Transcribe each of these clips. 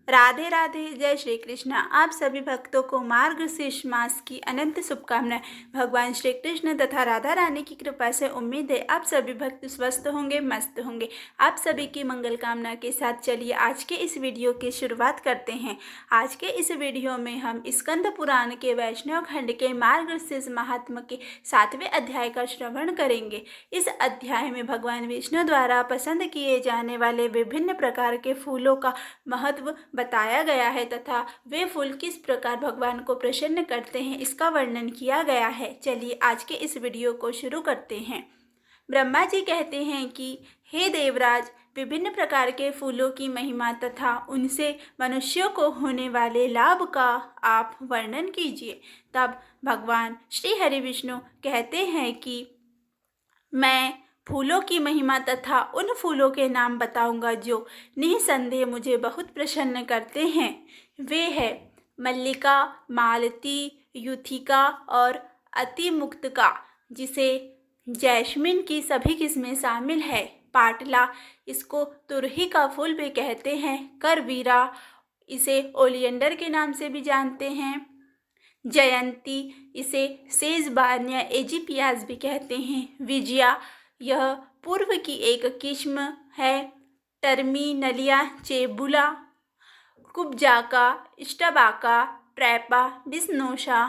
राधे राधे। जय श्री कृष्ण। आप सभी भक्तों को मार्गशीर्ष मास की अनंत शुभकामनाएं। भगवान श्री कृष्ण तथा राधा रानी की कृपा से उम्मीद है आप सभी भक्त स्वस्थ होंगे, मस्त होंगे। आप सभी की मंगल कामना के साथ चलिए आज के इस वीडियो की शुरुआत करते हैं। आज के इस वीडियो में हम स्कंद पुराण के वैष्णव खंड के मार्गशीर्ष महात्म के 7वें अध्याय का श्रवण करेंगे। इस अध्याय में भगवान विष्णु द्वारा पसंद किए जाने वाले विभिन्न प्रकार के फूलों का महत्व बताया गया है तथा वे फूल किस प्रकार भगवान को प्रसन्न करते हैं इसका वर्णन किया गया है। चलिए आज के इस वीडियो को शुरू करते हैं। ब्रह्मा जी कहते हैं कि हे देवराज, विभिन्न प्रकार के फूलों की महिमा तथा उनसे मनुष्यों को होने वाले लाभ का आप वर्णन कीजिए। तब भगवान श्री हरि विष्णु कहते हैं कि मैं फूलों की महिमा तथा उन फूलों के नाम बताऊंगा जो निःसंदेह मुझे बहुत प्रसन्न करते हैं। वे है मल्लिका, मालती, युथिका और अतिमुक्तका, जिसे जैस्मिन की सभी किस्में शामिल है। पाटला, इसको तुरही का फूल भी कहते हैं। करवीरा, इसे ओलियंडर के नाम से भी जानते हैं। जयंती, इसे सेजबान या एजिपियास भी कहते हैं। विजया, यह पूर्व की एक किस्म है। टर्मिनलिया, चेबुला, कुब्जाका, स्टबाका, ट्रैपा, बिस्नोशा,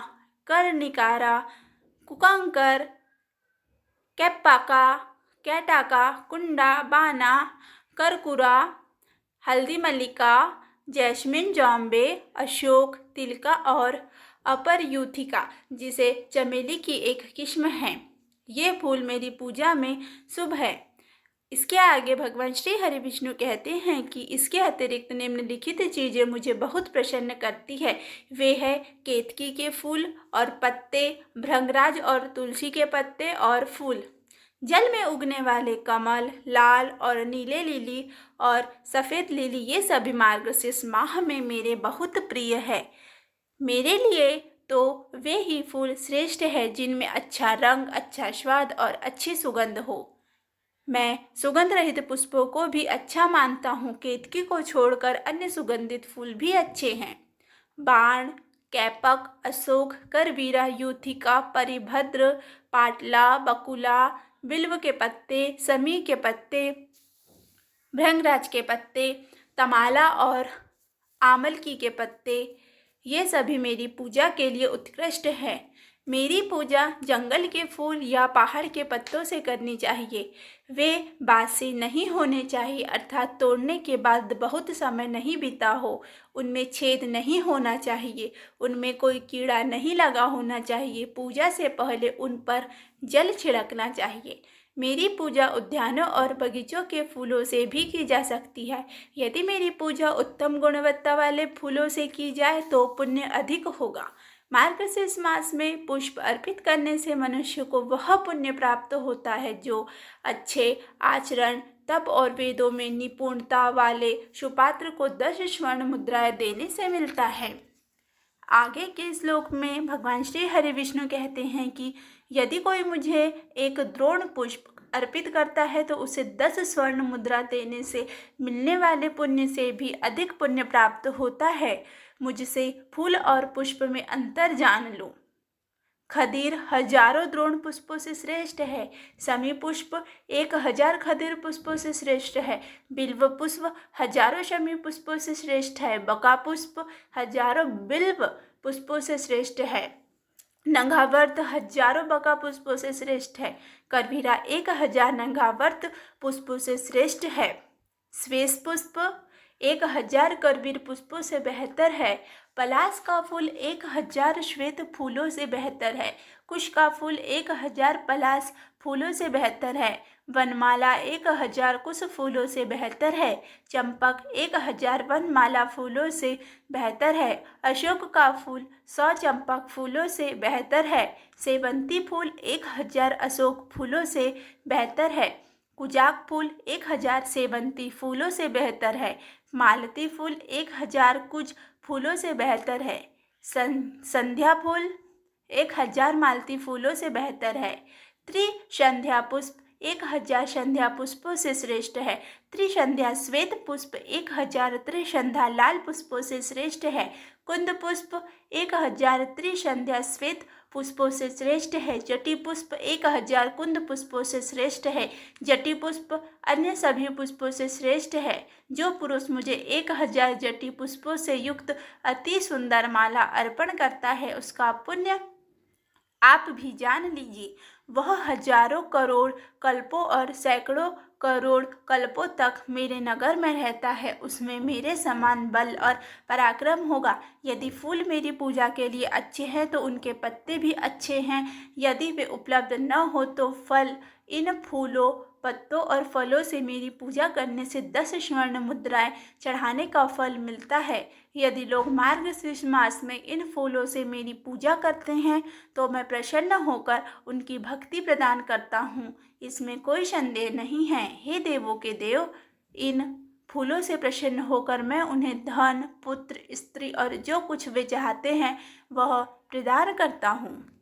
कर्णिकारा, कुकांकर, कैप्पाका, कैटाका, कुंडा, बाना, करकुरा, हल्दी मल्लिका, जैस्मिन, जॉम्बे, अशोक, तिलका और अपर यूथिका, जिसे चमेली की एक किस्म है। ये फूल मेरी पूजा में शुभ है। इसके आगे भगवान श्री हरि विष्णु कहते हैं कि इसके अतिरिक्त निम्नलिखित चीज़ें मुझे बहुत प्रसन्न करती है। वे है केतकी के फूल और पत्ते, भृंगराज और तुलसी के पत्ते और फूल, जल में उगने वाले कमल, लाल और नीले लिली और सफ़ेद लिली, ये सभी मार्गशीर्ष माह में मेरे बहुत प्रिय है। मेरे लिए तो वे ही फूल श्रेष्ठ है जिनमें अच्छा रंग, अच्छा स्वाद और अच्छी सुगंध हो। मैं सुगंध रहित पुष्पों को भी अच्छा मानता हूँ। केतकी को छोड़कर अन्य सुगंधित फूल भी अच्छे हैं। बाण, कैपक, अशोक, करवीरा, यूथिका, परिभद्र, पाटला, बकुला, बिल्व के पत्ते, समी के पत्ते, भृंगराज के पत्ते, तमाला और आमलकी के पत्ते, ये सभी मेरी पूजा के लिए उत्कृष्ट है। मेरी पूजा जंगल के फूल या पहाड़ के पत्तों से करनी चाहिए। वे बासी नहीं होने चाहिए, अर्थात तोड़ने के बाद बहुत समय नहीं बीता हो। उनमें छेद नहीं होना चाहिए, उनमें कोई कीड़ा नहीं लगा होना चाहिए। पूजा से पहले उन पर जल छिड़कना चाहिए। मेरी पूजा उद्यानों और बगीचों के फूलों से भी की जा सकती है। यदि मेरी पूजा उत्तम गुणवत्ता वाले फूलों से की जाए तो पुण्य अधिक होगा। मार्गशीर्ष मास में पुष्प अर्पित करने से मनुष्य को वह पुण्य प्राप्त होता है जो अच्छे आचरण, तप और वेदों में निपुणता वाले सुपात्र को 10 स्वर्ण मुद्राएं देने से मिलता है। आगे के श्लोक में भगवान श्री हरि विष्णु कहते हैं कि यदि कोई मुझे एक द्रोण पुष्प अर्पित करता है तो उसे 10 स्वर्ण मुद्रा देने से मिलने वाले पुण्य से भी अधिक पुण्य प्राप्त होता है। मुझसे फूल और पुष्प में अंतर जान लो। खदीर हजारों द्रोण पुष्पों से श्रेष्ठ है। समी पुष्प 1000 खदीर पुष्पों से श्रेष्ठ है। बिल्व पुष्प हजारों शमी पुष्पों से श्रेष्ठ है। बका पुष्प हजारों बिल्व पुष्पों से श्रेष्ठ है। नंगावर्त हजारों बका पुष्पों से श्रेष्ठ है। करवीरा 1000 नंगावर्त पुष्पों से श्रेष्ठ है। श्वेत पुष्प 1000 करवीर पुष्पों से बेहतर है। पलाश का फूल 1000 श्वेत फूलों से बेहतर है। कुश का फूल 1000 पलाश फूलों से बेहतर है। वनमाला 1000 कुश फूलों से बेहतर है। चंपक 1000 वनमाला फूलों से बेहतर है। अशोक का फूल 100 चंपक फूलों से बेहतर है। सेवंती फूल 1000 अशोक फूलों से बेहतर है। कुजाक फूल 1000 सेवंती फूलों से बेहतर है। मालती फूल 1000 कुज फूलों से बेहतर है। संध्या फूल 1000 मालती फूलों से बेहतर है। त्रिसंध्या पुष्प 1000 संध्या पुष्पों से श्रेष्ठ है। त्रिसंध्या श्वेत पुष्प 1000 त्रिसंध्या लाल पुष्पों से श्रेष्ठ है। कुंद पुष्प 1000 त्रिसंध्या श्वेत पुष्पों से श्रेष्ठ है। जटी पुष्प 1000 कुंद पुष्पों से श्रेष्ठ है। जटी पुष्प अन्य सभी पुष्पों से श्रेष्ठ है। जो पुरुष मुझे 1000 जटी पुष्पों से युक्त अति सुंदर माला अर्पण करता है, उसका पुण्य आप भी जान लीजिए। वह हजारों करोड़ कल्पों और सैकड़ों करोड़ कल्पों तक मेरे नगर में रहता है। उसमें मेरे समान बल और पराक्रम होगा। यदि फूल मेरी पूजा के लिए अच्छे हैं तो उनके पत्ते भी अच्छे हैं। यदि वे उपलब्ध न हो तो फल, इन फूलों, पत्तों और फलों से मेरी पूजा करने से 10 स्वर्ण मुद्राएं चढ़ाने का फल मिलता है। यदि लोग मार्गशीर्ष मास में इन फूलों से मेरी पूजा करते हैं तो मैं प्रसन्न होकर उनकी भक्ति प्रदान करता हूँ। इसमें कोई संदेह नहीं है। हे देवों के देव, इन फूलों से प्रसन्न होकर मैं उन्हें धन, पुत्र, स्त्री और जो कुछ वे चाहते हैं वह प्रदान करता हूँ।